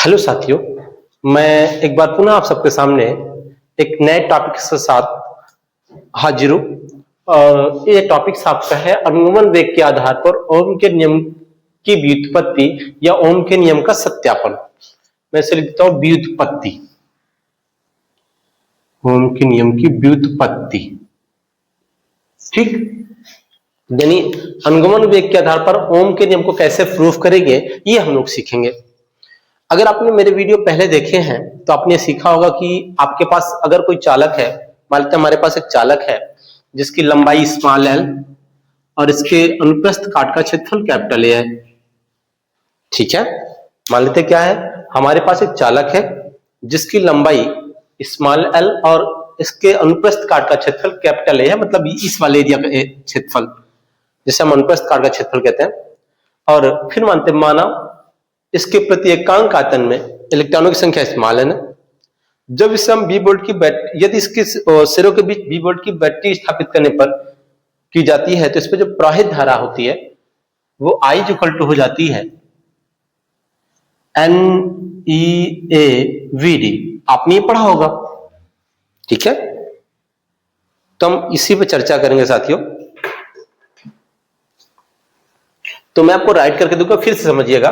Hello साथियों, मैं एक बार पुनः आप सबके सामने एक नए टॉपिक के साथ हाजिर हूँ। और ये टॉपिक आपका है अनुगमन वेग के आधार पर ओम के नियम की व्युत्पत्ति या ओम के नियम का सत्यापन। मैं इसे लिखता हूँ व्युत्पत्ति, ओम के नियम की व्युत्पत्ति। ठीक, यानी अनुगमन वेग के आधार पर ओम के नियम को कैसे प्रूफ करेंगे ये हम लोग सीखेंगे। अगर आपने मेरे वीडियो पहले देखे हैं तो आपने सीखा होगा कि आपके पास अगर कोई चालक है, मान लेते हैं हमारे पास एक चालक है जिसकी लंबाई स्मॉल एल और इसके अनुप्रस्थ काट का क्षेत्रफल कैपिटल ए है। ठीक है, मान लेते क्या है, हमारे पास एक चालक है जिसकी लंबाई स्मॉल एल और इसके अनुप्रस्थ काट का क्षेत्रफल कैपिटल ए है, मतलब इस वाले एरिया का क्षेत्रफल जिसे हम अनुप्रस्थ काट का क्षेत्रफल कहते हैं। और फिर माना इसके प्रति एकांक आयतन में इलेक्ट्रॉनों की संख्या स्मॉल है। जब इसे हम बी वोल्ट की बैटरी, यदि इसके सिरों के बीच बी वोल्ट की बैटरी स्थापित करने पर की जाती है तो इस पर जो प्रवाहित धारा होती है वो I इक्वल टू हो जाती है NEAVD। आपने ये पढ़ा होगा, ठीक है। तो हम इसी पर चर्चा करेंगे साथियों। तो मैं आपको राइट करके दूंगा, फिर से समझिएगा।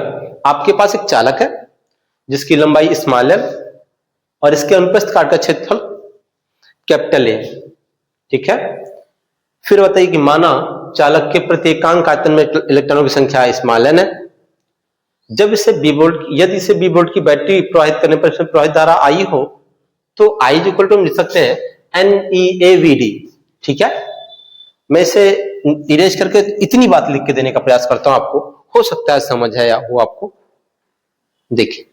आपके पास एक चालक है जिसकी लंबाई स्मॉल है और इसके अनुप्रस्थ काट का क्षेत्रफल कैपिटल ए, ठीक है। फिर बताइए कि माना चालक के प्रति एकांक आयतन में इलेक्ट्रॉनों की संख्या स्मॉल एन है। जब इसे बी वोल्ट, यदि इसे बी वोल्ट की बैटरी प्रवाहित करने पर इसमें प्रवाहित धारा आई हो तो आई इक्वल टू हम लिख सकते हैं NEAVD, ठीक है। मैं इसे इरेज करके इतनी बात लिख के देने का प्रयास करता हूं आपको, हो सकता है समझ है या वो आपको। देखिए,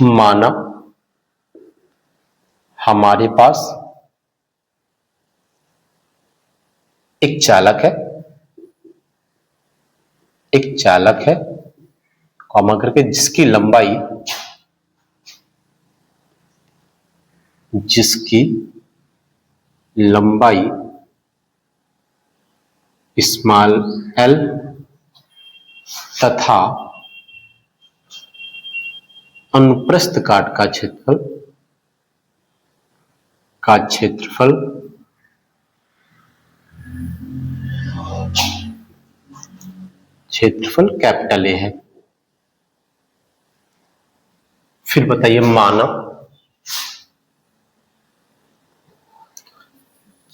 माना हमारे पास एक चालक है कॉमा करके जिसकी लंबाई स्मॉल एल तथा अनुप्रस्थ काट का क्षेत्रफल कैपिटल ए है। फिर बताइए, माना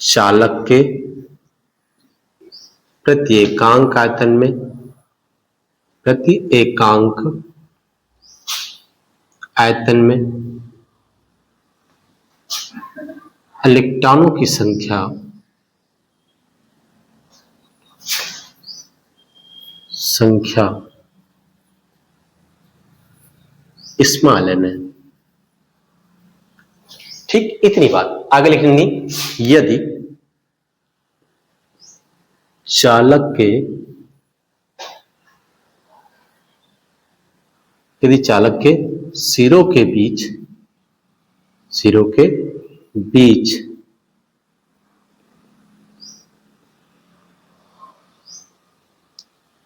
चालक के प्रति एकांक आयतन में इलेक्ट्रॉनों की संख्या स्मॉल एन है। ठीक, इतनी बात। आगे लिखेंगे, यदि चालक के सिरों के बीच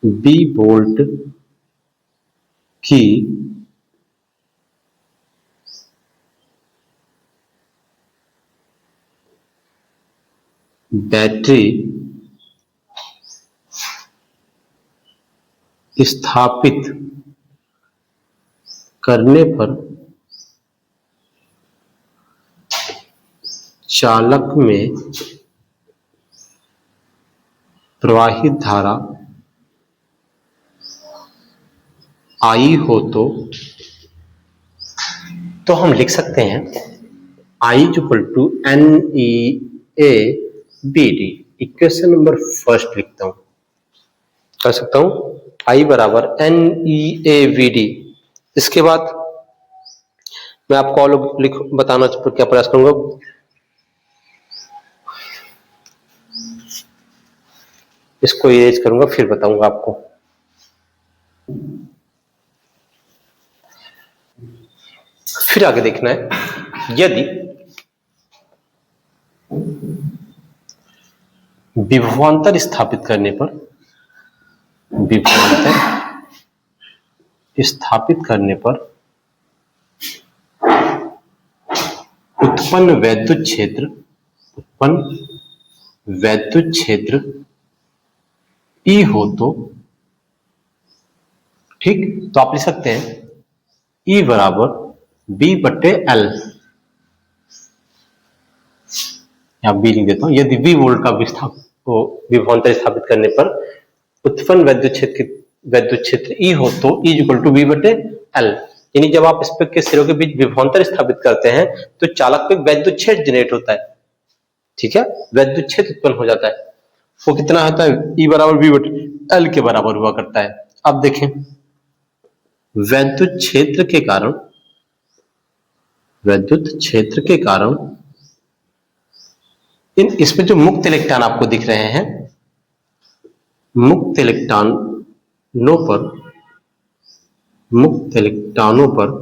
बी वोल्ट की बैटरी स्थापित करने पर चालक में प्रवाहित धारा आई हो तो हम लिख सकते हैं I equal to NEAVD। Equation number first लिखता हूं, कर सकता हूं I बराबर NEAVD। इसके बाद मैं आपको और बताना क्या प्रयास करूंगा। इसको इरेज करूंगा, फिर बताऊंगा आपको। फिर आगे देखना है, यदि विभवांतर स्थापित करने पर स्थापित करने पर उत्पन्न वैद्युत क्षेत्र E हो तो, ठीक, तो आप लिख सकते हैं E बराबर B/L, या बी लिख देता हूं। यदि V वोल्ट का विभवांतर स्थापित करने पर उत्पन्न वैद्युत क्षेत्र E हो तो E = B/L, यानी जब आप स्पेक के सिरों के बीच विभवांतर स्थापित करते हैं तो चालक पे वैद्युत क्षेत्र जनरेट होता है, ठीक है, वैद्युत क्षेत्र उत्पन्न हो जाता है। वो कितना होता है? E बराबर B/L के बराबर हुआ करता है। अब देखें, वैद्युत क्षेत्र के कारण इसमें जो मुक्त इलेक्ट्रॉन आपको दिख रहे हैं, मुक्त इलेक्ट्रॉनों पर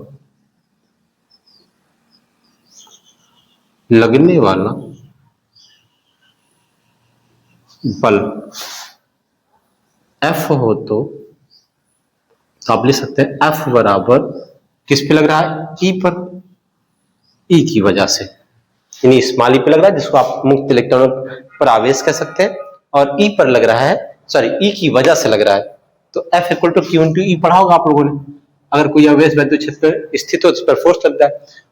लगने वाला बल F हो तो आप लिख सकते हैं F बराबर किस पे लग रहा है? E पर, E की वजह से, यानी स्मॉल e पे लग रहा है जिसको आप मुक्त इलेक्ट्रॉनों पर आवेश कह सकते हैं, और E पर लग रहा है, सॉरी, E की वजह से लग रहा है, तो F = Q × E पढ़ा होगा आप लोगों ने। अगर कोई आवेश वैद्युत क्षेत्र पर स्थित हो तो उस पर फोर्स लगता है,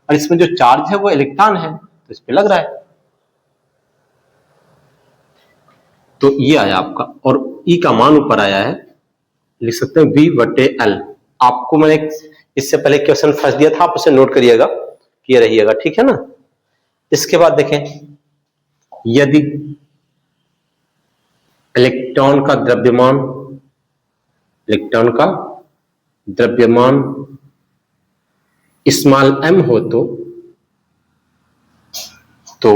और इसमें जो चार्ज है वो इलेक्ट्रॉन है तो इस पे लग रहा है, तो ये आया आपका, और E का मान ऊपर आया है, लिख सकते हैं V/L। आपको मैंने इससे पहले क्वेश्चन फंस दिया था, आप उसे नोट करिएगा, किए रहिएगा, ठीक है ना। इसके बाद देखें, यदि इलेक्ट्रॉन का द्रव्यमान स्मॉल m हो तो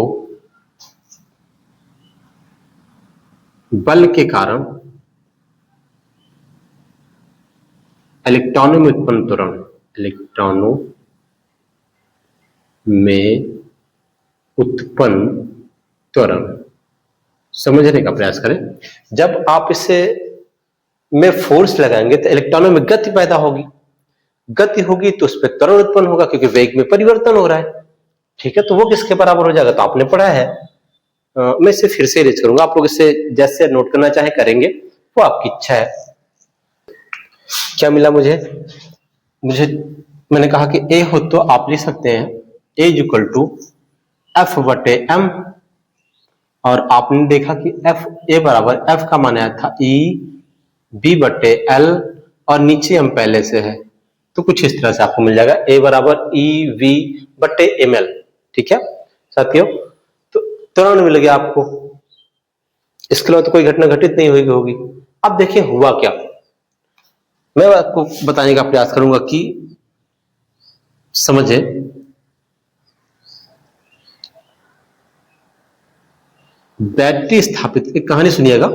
बल के कारण इलेक्ट्रॉनों में उत्पन्न त्वरण समझने का प्रयास करें। जब आप इसे में फोर्स लगाएंगे तो इलेक्ट्रॉनों में गति पैदा होगी, गति होगी तो उस पर त्वरण उत्पन्न होगा, क्योंकि वेग में परिवर्तन हो रहा है, ठीक है। तो वो किसके बराबर हो जाएगा? तो आपने पढ़ा है, मैं इसे फिर से रीच करूंगा, आप लोग इसे जैसे नोट करना चाहे करेंगे, वो आपकी इच्छा है। क्या मिला मुझे? मैंने कहा कि A हो तो आप लिख सकते हैं A = F/m, और आपने देखा कि A बराबर F का मान आया था E B/L, और नीचे हम पहले से है तो कुछ इस तरह से आपको मिल जाएगा A बराबर EV/ml, ठीक है साथियों। तो त्वरण मिल गया आपको, इसके अलावा तो कोई घटना घटित नहीं होगी। अब देखिए हुआ क्या, मैं आपको बताने का प्रयास करूंगा कि समझे। बैटरी स्थापित, एक कहानी सुनिएगा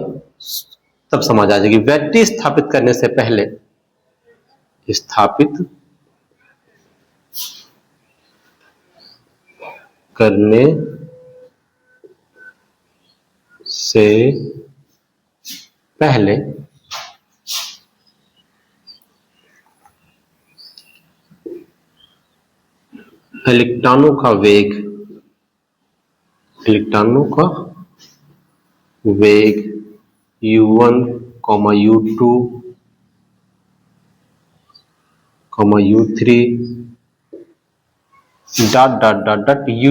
तब समझ आ जाएगी। बैटरी स्थापित करने से पहले इलेक्ट्रॉनों का वेग u1, u2, u3 un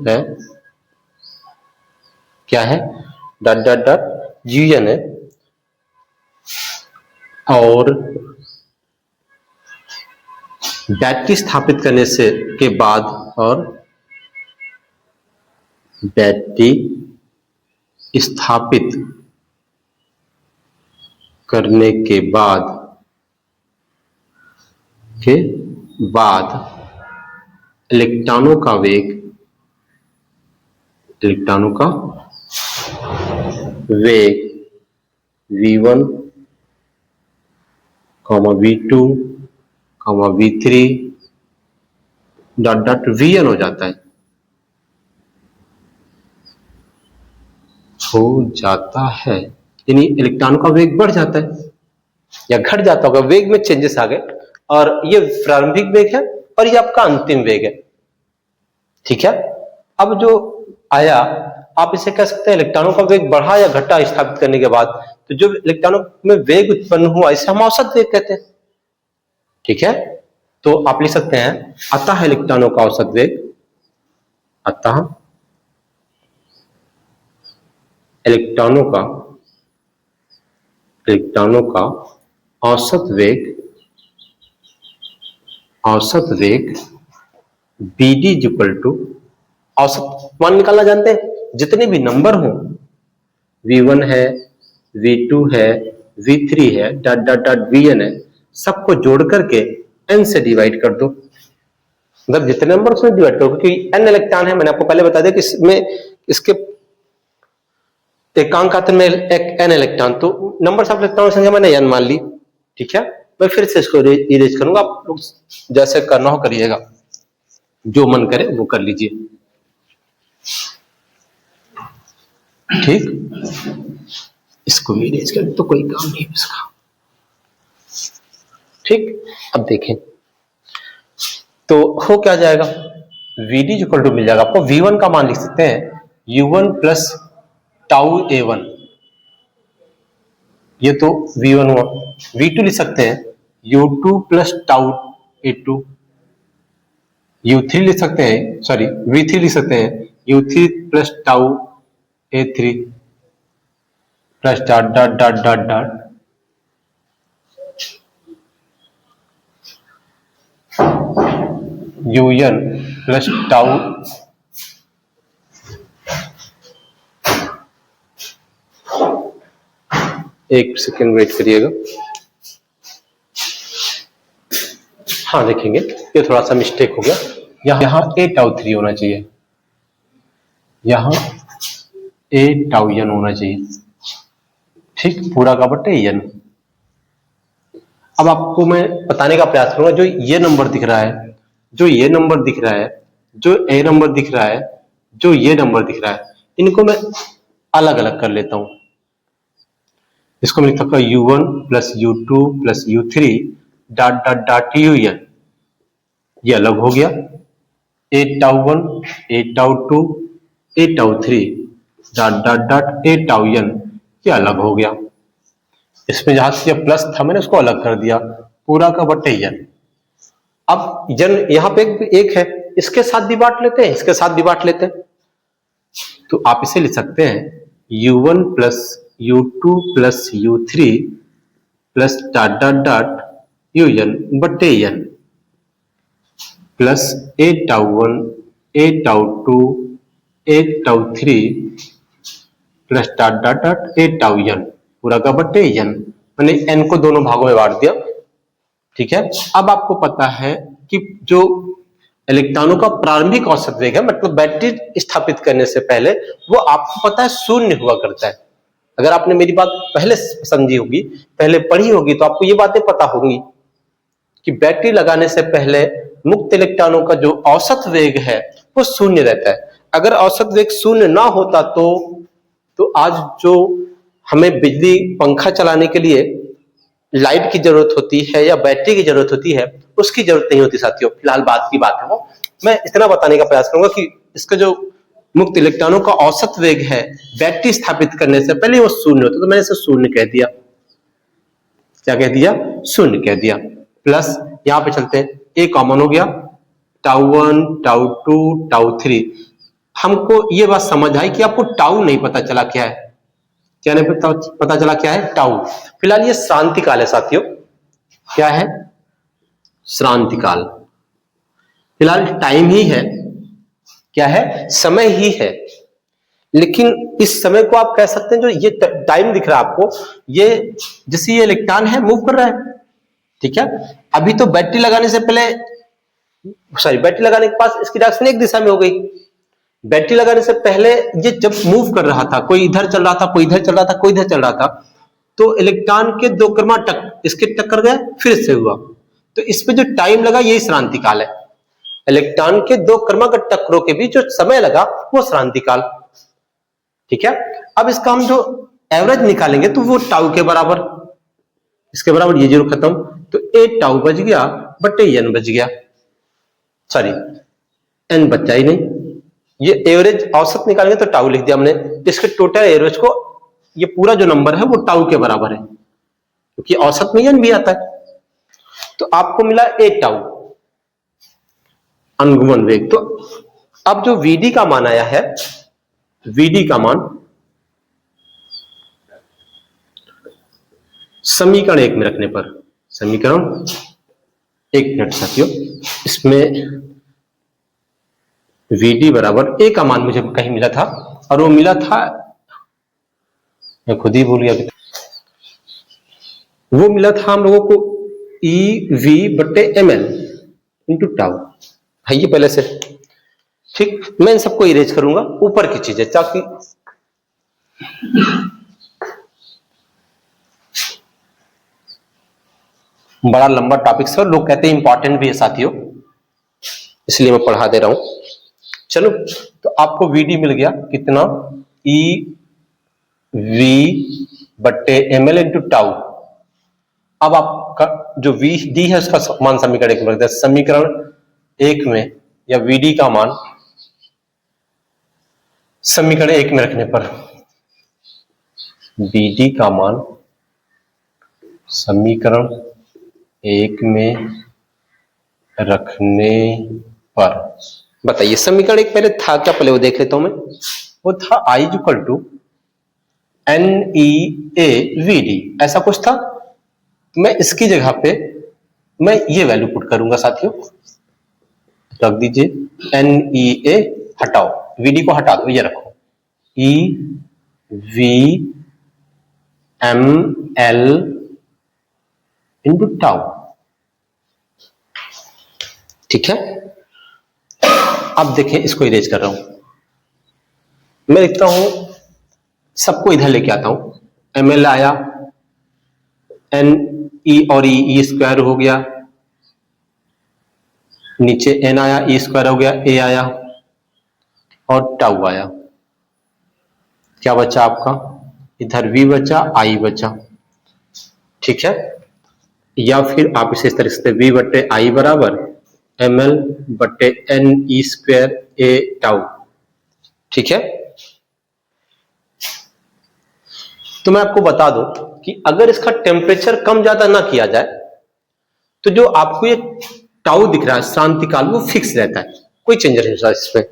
है, क्या है? un है, और बैटरी स्थापित करने के बाद इलेक्ट्रॉनों का वेग v1, v2, v3 vn हो जाता है, यानी इलेक्ट्रॉन का वेग बढ़ जाता है या घट जाता होगा, वेग में चेंजेस आ गए, और ये प्रारंभिक वेग है और ये आपका अंतिम वेग है। ठीक है, अब जो आया आप इसे कह सकते हैं इलेक्ट्रॉनों का वेग बढ़ा या घटा स्थापित करने के बाद, तो जो इलेक्ट्रॉनों में वेग उत्पन्न हुआ इसे हम औसत वेग कहते हैं। ठीक है, तो आप लिख सकते हैं अतः इलेक्ट्रॉनों का औसत वेग, अतः इलेक्ट्रॉनों का औसत वेग BD इक्वल टू, औसत मान निकालना जानते हैं, जितने भी नंबर हो, V1 है, V2 है, V3 है, डॉट डॉट डॉट Vn है, सबको जोड़ करके n से डिवाइड कर दो। मतलब जितने नंबर उसमें डिवाइड करो, क्योंकि n इलेक्ट्रॉन है, मैंने आपको पहले बता दिया कि इसमें इसके एकांक आते में एक n इलेक्ट्रॉन, तो नंबर ऑफ इलेक्ट्रॉन की संख्या मैंने n मान ली। ठीक है, मैं फिर से इसको इरेज करूंगा, आप लोग जैसे करना हो करिएगा, जो मन करे वो कर लीजिए। ठीक, इसको भी इरेज कर तो कोई काम नहीं इसका। ठीक, अब देखें तो हो क्या जाएगा, VD इक्वल टू मिल जाएगा आपको, V1 का मान लिख सकते हैं U1 प्लस टाउ A1, ये तो V1 हुआ। V2 लिख सकते हैं U2 plus tau A2, U3 लिख सकते हैं, सॉरी V3 लिख सकते हैं U3 plus tau A3 plus dot dot dot dot dot UN plus tau एक सेकेंड वेट करिएगा। हाँ देखेंगे, ये थोड़ा सा मिस्टेक हो गया, यहाँ A टाउ 3 होना चाहिए, यहाँ A टाउ n होना चाहिए। ठीक, पूरा का बटे n। अब आपको मैं बताने का प्रयास करूंगा, जो ये नंबर दिख रहा है, जो ये नंबर दिख रहा है, जो A नंबर दिख रहा है, जो ये नंबर दिख रहा है, इनको मैं अलग अलग कर लेता हूं। इसको मैं लिख सकता हूं U1 plus U2 plus U3 dot dot dot UN, ये अलग हो गया। A tau 1, A tau 2, A tau 3 dot dot dot A tau n, ये अलग हो गया। इसमें जहां से प्लस था मैंने उसको अलग कर दिया, पूरा का बटे n। अब जन यहाँ पे एक है, इसके साथ भी बांट लेते हैं, इसके साथ भी बांट लेते हैं, तो आप इसे लिख सकते हैं U1 plus U2 plus U3 plus dot dot dot UN बटे n plus A tau 1, A tau 2, A tau 3 plus dot dot dot A tau n, पूरा का बटे n। मैंने n को दोनों भागों में बांट दिया। ठीक है, अब आपको पता है कि जो इलेक्ट्रॉनों का प्रारंभिक औसत वेग है, मतलब बैटरी स्थापित करने से पहले, वो आपको पता है शून्य हुआ करता है। अगर आपने मेरी बात पहले समझी होगी, पहले पढ़ी होगी, तो आपको ये बातें पता होंगी कि बैटरी लगाने से पहले मुक्त इलेक्ट्रॉनों का जो औसत वेग है वो शून्य रहता है। अगर औसत वेग शून्य ना होता तो आज जो हमें बिजली पंखा चलाने के लिए लाइट की जरूरत होती है या बैटरी की जरूरत होती है, उसकी जरूरत नहीं होती साथियों। फिलहाल बात की बात है वो, मैं इतना बताने का प्रयास करूंगा कि इसका जो मुक्त इलेक्ट्रॉनों का औसत वेग है बैटरी स्थापित करने से पहले वो शून्य होता, तो मैंने इसे शून्य कह दिया। क्या कह दिया? शून्य कह दिया। प्लस यहां पे चलते हैं, ए कॉमन हो गया, टाउ 1, टाउ 2, टाउ 3। हमको ये बात समझ आई कि आपको टाउ नहीं पता चला क्या है, क्या नहीं पता चला क्या है? टाउ। फिलहाल ये श्रांति काल है साथियों। क्या है? श्रांति काल। फिलहाल टाइम ही है, क्या है? समय ही है। लेकिन इस समय को आप कह सकते हैं, जो ये टाइम दिख रहा है आपको, ये जैसे ये इलेक्ट्रॉन है मूव कर रहा है, ठीक है। अभी तो बैटरी लगाने से पहले, सॉरी, बैटरी लगाने के पास इसकी डायरेक्शन एक दिशा में हो गई। बैटरी लगाने से पहले ये जब मूव कर रहा था, कोई इधर चल रहा था, कोई इधर चल रहा था, कोई इधर चल रहा था, तो इलेक्ट्रॉन के दो क्रमां इसके टक्कर गए, फिर से हुआ, तो इसमें जो टाइम लगा यही श्रांति काल है। इलेक्ट्रॉन के दो क्रमागत टक्करों के बीच जो समय लगा वो श्रांति काल, ठीक है। अब इसका हम जो एवरेज निकालेंगे तो वो टाउ के बराबर, इसके बराबर ये जीरो खत्म, तो ए टाउ बच गया बटे एन बच गया, सॉरी एन बचा ही नहीं। ये एवरेज औसत निकालेंगे तो टाउ लिख दिया हमने, इसके टोटल एवरेज को, ये पूरा जो नंबर है वो टाउ के बराबर है क्योंकि औसत में एन भी आता है। तो आपको मिला ए टाउ अनुगमन वेग। तो अब जो वीडी का मान आया है, वीडी का मान समीकरण 1 में रखने पर, समीकरण 1 मिनट साथियों, इसमें वीडी बराबर ए का मान मुझे कहीं मिला था और वो मिला था, मैं खुद ही भूल गया, वो मिला था हम लोगों को ई वी बटे एम एल इंटू टाउ है ये पहले से। ठीक, मैं इन सबको इरेज करूंगा, ऊपर की चीजें, ताकि बड़ा लंबा टॉपिक से लोग कहते हैं इंपॉर्टेंट भी है साथियों, इसलिए मैं पढ़ा दे रहा हूं। चलो, तो आपको वीडी मिल गया कितना, ई वी बट्टे एम एल इंटू टाउ। अब आपका जो वी डी है उसका मान समीकरण 1 में रखते हैं। समीकरण 1 में या वीडी का मान समीकरण 1 में रखने पर, वीडी का मान समीकरण 1 में रखने पर, बताइए समीकरण 1 पहले था क्या, पहले वो देख लेता हूं मैं। वो था I equal to N E A V D, ऐसा कुछ था। मैं इसकी जगह पे मैं ये वैल्यू पुट करूंगा साथियों, रख दीजिए एन ई ए, हटाओ वीडी को हटा दो, ये रखो E V M L into tau. ठीक है, अब देखें, इसको इरेज कर रहा हूं, मैं लिखता हूं, सबको इधर लेके आता हूं। एम एल आया, एन ई और ई स्क्वायर हो गया, नीचे एन आया, ई स्क्वायर हो गया, ए आया और टाउ आया। क्या बचा आपका, इधर वी बचा, आई बचा। ठीक है, या फिर आप इसे इस तरह से, वी बट्टे आई बराबर एम एल बट्टे एन ई स्क्वायर ए टाउ। ठीक है, तो मैं आपको बता दूं कि अगर इसका टेम्परेचर कम ज्यादा ना किया जाए तो जो आपको ये टाउ दिख रहा है शांतिकाल, वो फिक्स रहता है, कोई चेंज नहीं होता इसमें।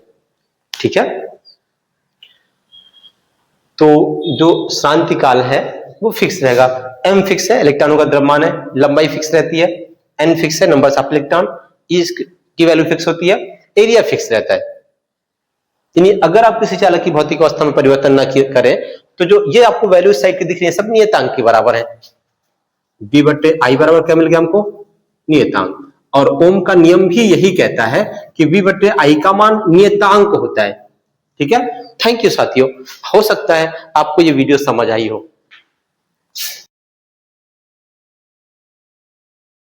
ठीक है, तो जो शांतिकाल है वो फिक्स रहेगा। एम फिक्स है, इलेक्ट्रॉनों का द्रव्यमान है, लंबाई फिक्स रहती है। एन फिक्स है, नंबर ऑफ इलेक्ट्रॉन, ई की वैल्यू फिक्स होती है, एरिया फिक्स रहता है। यानी अगर आप किसी चालक की भौतिक अवस्था में परिवर्तन ना करें तो जो ये आपको वैल्यू साइड की दिख रही है सब नियतांक के बराबर है। बी बट्टे आई बराबर क्या मिल गया हमको, नियतांक। और ओम का नियम भी यही कहता है कि बी बट्टे आई का मान नियतांक होता है। ठीक है, थैंक यू साथियों, हो सकता है आपको ये वीडियो समझ आई हो।